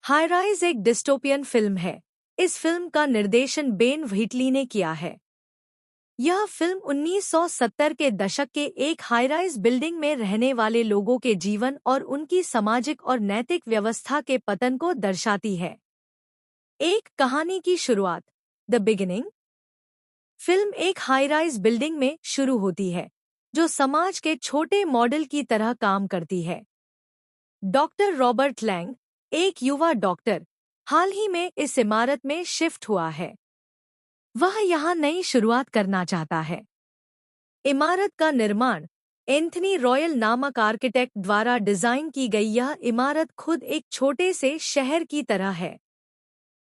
High rise एक dystopian film है। इस फिल्म का निर्देशन बेन व्हिटली ने किया है। यह फिल्म 1970 के दशक के एक हाई राइज बिल्डिंग में रहने वाले लोगों के जीवन और उनकी सामाजिक और नैतिक व्यवस्था के पतन को दर्शाती है। एक कहानी की शुरुआत, द बिगिनिंग। फिल्म एक हाई राइज बिल्डिंग में शुरू होती है जो समाज के छोटे मॉडल की तरह काम करती है। डॉक्टर रॉबर्ट लैंग, एक युवा डॉक्टर, हाल ही में इस इमारत में शिफ्ट हुआ है। वह यहाँ नई शुरुआत करना चाहता है। इमारत का निर्माण एंथनी रॉयल नामक आर्किटेक्ट द्वारा डिजाइन की गई यह इमारत खुद एक छोटे से शहर की तरह है।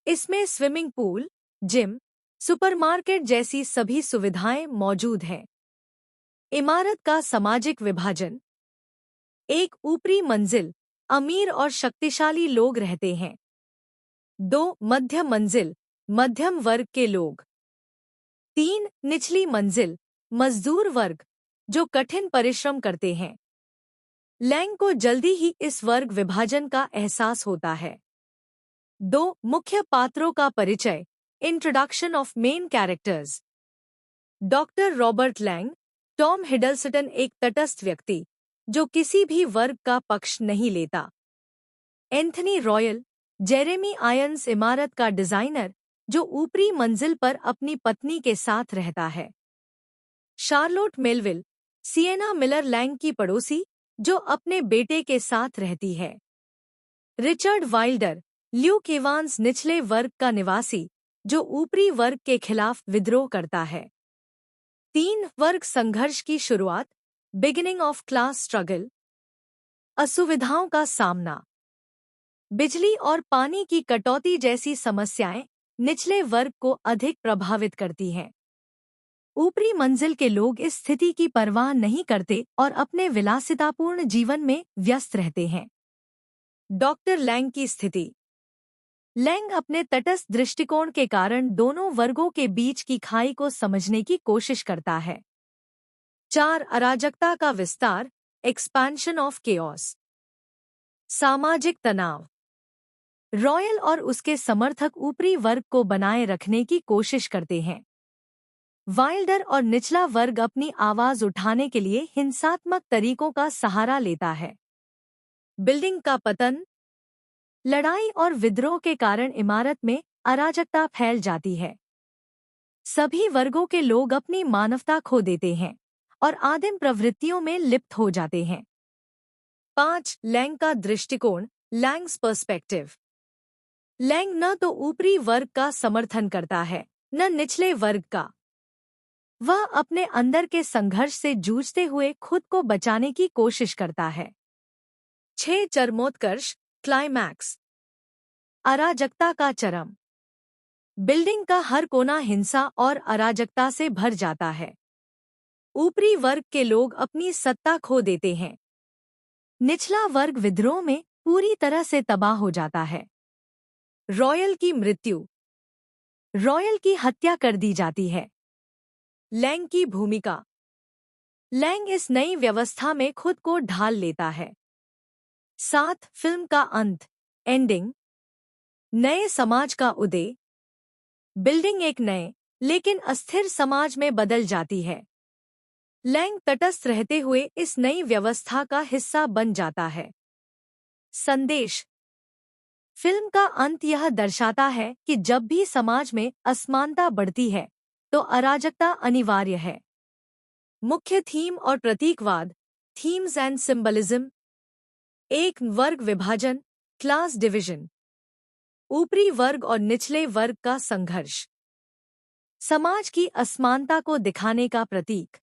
इसमें स्विमिंग पूल, जिम, सुपरमार्केट जैसी सभी सुविधाएं मौजूद हैं। इमारत का सामाजिक विभाजन, एक ऊपरी मंजिल अमीर और शक्तिशाली लोग रहते हैं। 2 मध्य मंजिल मध्यम वर्ग के लोग। 3 निचली मंजिल मजदूर वर्ग जो कठिन परिश्रम करते हैं। लैंग को जल्दी ही इस वर्ग विभाजन का एहसास होता है। 2 मुख्य पात्रों का परिचय, introduction of main characters. Doctor Robert Lang, Tom Hiddleston, एक तटस्थ व्यक्ति जो किसी भी वर्ग का पक्ष नहीं लेता। एंथनी रॉयल, जेरेमी आयंस, इमारत का डिजाइनर जो ऊपरी मंजिल पर अपनी पत्नी के साथ रहता है। Charlotte Melville, Sienna Miller, Lang की पड़ोसी जो अपने बेटे के साथ रहती है। रिचर्ड वाइल्डर, ल्यूक इवांस, निचले वर्ग का निवासी जो ऊपरी वर्ग के खिलाफ विद्रोह करता है। 3 वर्ग संघर्ष की शुरुआत, बिगिनिंग ऑफ क्लास स्ट्रगल। असुविधाओं का सामना, बिजली और पानी की कटौती जैसी समस्याएं निचले वर्ग को अधिक प्रभावित करती हैं। ऊपरी मंजिल के लोग इस स्थिति की परवाह नहीं करते और अपने विलासितापूर्ण जीवन में व्यस्त रहते हैं। डॉक्टर लैंग की स्थिति। लैंग अपने तटस्थ दृष्टिकोण के कारण दोनों वर्गों के बीच की खाई को समझने की कोशिश करता है। 4 अराजकता का विस्तार, एक्सपेंशन ऑफ केओस। सामाजिक तनाव, रॉयल और उसके समर्थक ऊपरी वर्ग को बनाए रखने की कोशिश करते हैं। वाइल्डर और निचला वर्ग अपनी आवाज उठाने के लिए हिंसात्मक तरीकों का सहारा लेता है। बिल्डिंग का पतन, लड़ाई और विद्रोह के कारण इमारत में अराजकता फैल जाती है। सभी वर्गों के लोग अपनी मानवता खो देते हैं और आदिम प्रवृत्तियों में लिप्त हो जाते हैं। 5 लैंग का दृष्टिकोण, लैंग्स पर्सपेक्टिव। लैंग न तो ऊपरी वर्ग का समर्थन करता है न निचले वर्ग का। वह अपने अंदर के संघर्ष से जूझते हुए खुद को बचाने की कोशिश करता है। 6 चरमोत्कर्ष, क्लाइमैक्स। अराजकता का चरम, बिल्डिंग का हर कोना हिंसा और अराजकता से भर जाता है। ऊपरी वर्ग के लोग अपनी सत्ता खो देते हैं। निचला वर्ग विद्रोह में पूरी तरह से तबाह हो जाता है। रॉयल की मृत्यु, रॉयल की हत्या कर दी जाती है। लैंग की भूमिका, लैंग इस नई व्यवस्था में खुद को ढाल लेता है। 7 फिल्म का अंत, एंडिंग। नए समाज का उदय, बिल्डिंग एक नए लेकिन अस्थिर समाज में बदल जाती है। लैंग तटस्थ रहते हुए इस नई व्यवस्था का हिस्सा बन जाता है। संदेश, फिल्म का अंत यह दर्शाता है कि जब भी समाज में असमानता बढ़ती है तो अराजकता अनिवार्य है। मुख्य थीम और प्रतीकवाद, थीम्स एंड सिंबलिज्म। एक वर्ग विभाजन, क्लास डिवीजन। ऊपरी वर्ग और निचले वर्ग का संघर्ष, समाज की असमानता को दिखाने का प्रतीक।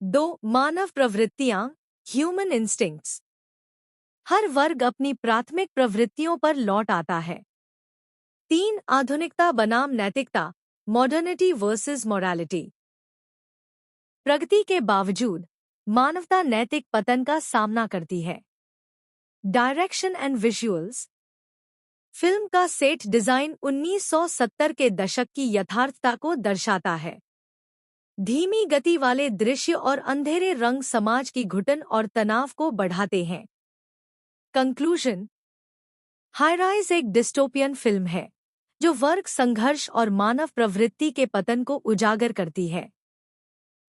2 मानव प्रवृत्तियां, ह्यूमन इंस्टिंक्ट्स। हर वर्ग अपनी प्राथमिक प्रवृत्तियों पर लौट आता है। 3 आधुनिकता बनाम नैतिकता, मॉडर्निटी वर्सेस मोरालिटी। प्रगति के बावजूद मानवता नैतिक पतन का सामना करती है। Direction and visuals. फिल्म का सेट डिजाइन 1970 के दशक की यथार्थता को दर्शाता है। धीमी गति वाले दृश्य और अंधेरे रंग समाज की घुटन और तनाव को बढ़ाते हैं। कंक्लूजन, हाईराइज एक डिस्टोपियन फिल्म है जो वर्ग संघर्ष और मानव प्रवृत्ति के पतन को उजागर करती है।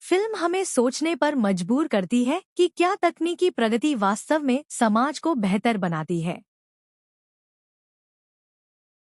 फिल्म हमें सोचने पर मजबूर करती है कि क्या तकनीकी प्रगति वास्तव में समाज को बेहतर बनाती है।